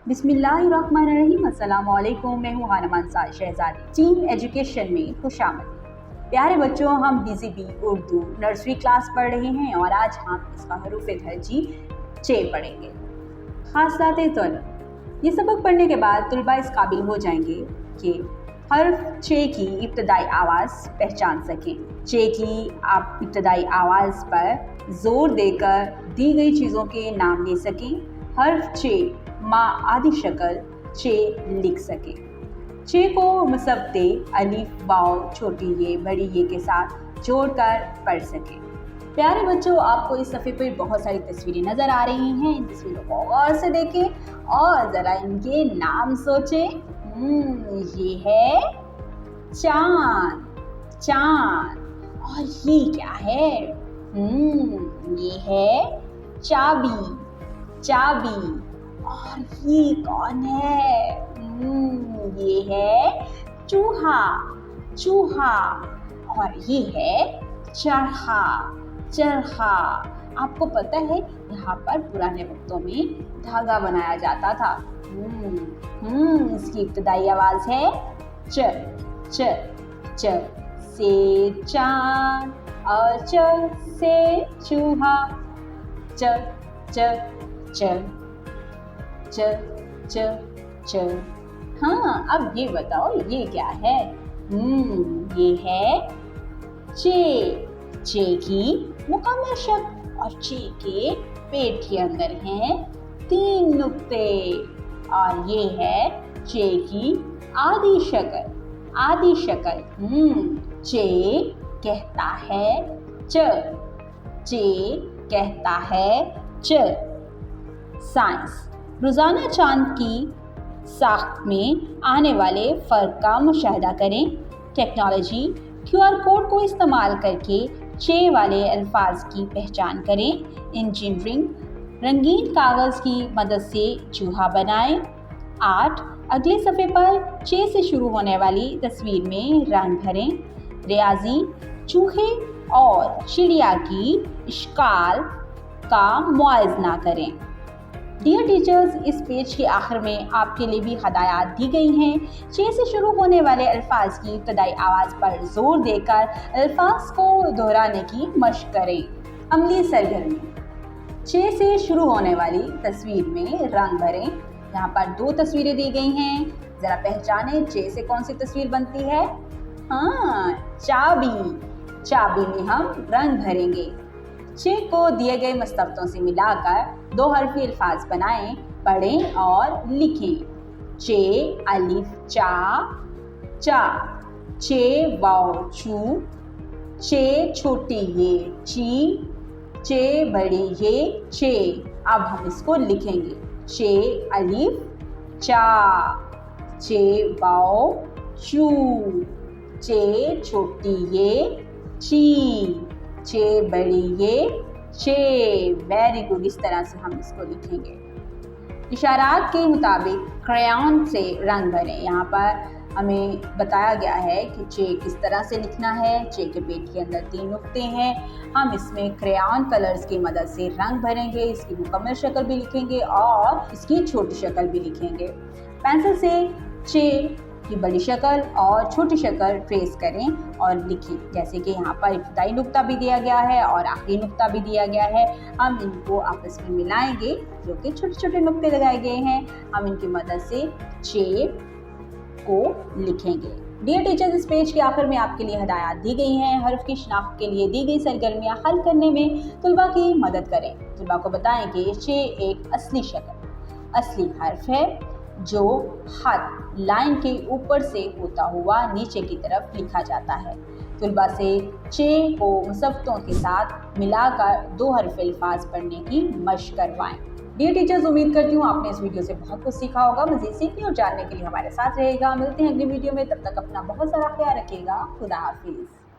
बिस्मिल्लाहिर्रहमानिर्रहीम। अस्सलाम वालेकुम। मैं हूँ हानमा अंसार शहजादी। टीम एजुकेशन में खुशामदीद। प्यारे बच्चों, हम BCB उर्दू नर्सरी क्लास पढ़ रहे हैं और आज हम इसका हरूफ धरजी चे पढ़ेंगे। खासलाते तलब। ये सबक पढ़ने के बाद तलबा इस काबिल हो जाएंगे कि हर्फ चे की इब्तदाई आवाज़ पहचान सकें। चे की आप इब्तदाई आवाज़ पर ज़ोर देकर दी गई चीज़ों के नाम ले सकें। हर्फ चे माँ आदि शक्ल चे लिख सके। चे को मुसब्बते अलिफ वाव छोटी ये बड़ी ये के साथ जोड़कर पढ़ सके। प्यारे बच्चों, आपको इस सफ़े पर बहुत सारी तस्वीरें नज़र आ रही हैं। इन तस्वीरों को गौर से देखें और ज़रा इनके नाम सोचें। ये है चांद, चांद। और ये क्या है? ये है चाबी, चाबी। और ये कौन है? ये है चूहा, चूहा। और ये है चरखा, चरखा। आपको पता है यहाँ पर पुराने वक्तों में धागा बनाया जाता था। इसकी इब्तदाई आवाज़ है च, च, च से चांद और च से चूहा। च, च, च, च, च, च। हाँ, अब ये बताओ ये क्या है? ये है चे। चे की मुकम्मल शक्ल और चे के पेट के अंदर हैं 3 नुक्ते। और ये है चे की आधी शक्ल, आधी शक्ल। चे कहता है च, चे कहता है च। साइंस। रोज़ाना चांद की साख्त में आने वाले फ़र्क का मुशाहिदा करें। टेक्नोलॉजी। QR कोड को इस्तेमाल करके चे वाले अल्फाज की पहचान करें। इंजीनियरिंग। रंगीन कागज़ की मदद से चूहा बनाएं। आर्ट। अगले सफ़े पर चे से शुरू होने वाली तस्वीर में रंग भरें। रियाजी। चूहे और चिड़िया की इश्काल का मुआयजना करें। डियर टीचर्स, इस पेज के आखिर में आपके लिए भी हदायत दी गई हैं। चे से शुरू होने वाले अल्फाज की इब्तदाई आवाज़ पर जोर देकर अल्फाज को दोहराने की मशक करें। अमली सरगर्मी। चे से शुरू होने वाली तस्वीर में रंग भरें। यहाँ पर 2 तस्वीरें दी गई हैं। ज़रा पहचानें चे से कौन सी तस्वीर बनती है? हाँ, चाबी। चाबी में हम रंग भरेंगे। चे को दिए गए मस्तबतों से मिलाकर 2 हरफी अल्फाज बनाएं, पढ़ें और लिखें। चे अलिफ चा, चा। चे वाव चू। चे छोटी ये ची। चे बड़ी ये चे। अब हम इसको लिखेंगे। चे अलिफ चा, चे वाव चू। चे छोटी ये ची, चे बड़ी ये चे। Very good. इस तरह से हम इसको लिखेंगे। इशारात के मुताबिक क्रेयॉन से रंग भरें। यहाँ पर हमें बताया गया है कि चे किस तरह से लिखना है। चे के पेट के अंदर 3 नुक्ते हैं। हम इसमें क्रेयॉन कलर्स की मदद से रंग भरेंगे। इसकी मुकम्मल शक्ल भी लिखेंगे और इसकी छोटी शक्ल भी लिखेंगे। पेंसिल से चे की बड़ी शक्ल और छोटी शक्ल ट्रेस करें और लिखें। जैसे कि यहाँ पर इब्तदाई नुक्ता भी दिया गया है और आखिरी नुक्ता भी दिया गया है। हम इनको आपस में मिलाएंगे, जो कि छोटे छोटे नुक्ते लगाए गए हैं। हम इनकी मदद से चे को लिखेंगे। डियर टीचर्स, इस पेज के आखिर में आपके लिए हदायत दी गई हैं। हर्फ की शनाख्त के लिए दी गई सरगर्मियाँ हल करने में तलबा की मदद करें। तलबा को बताएं कि चे एक असली शक्ल, असली हर्फ है जो खत लाइन के ऊपर से होता हुआ नीचे की तरफ लिखा जाता है। तलबा से चे को मुसब्बतों के साथ मिलाकर 2 हरफ अल्फाज पढ़ने की मशक करवाएं। डियर टीचर्स, उम्मीद करती हूँ आपने इस वीडियो से बहुत कुछ सीखा होगा। मज़ीद सीखने और जानने के लिए हमारे साथ रहेगा। मिलते हैं अगली वीडियो में। तब तक अपना बहुत सारा ख्याल रखिएगा। खुदा हाफिज़।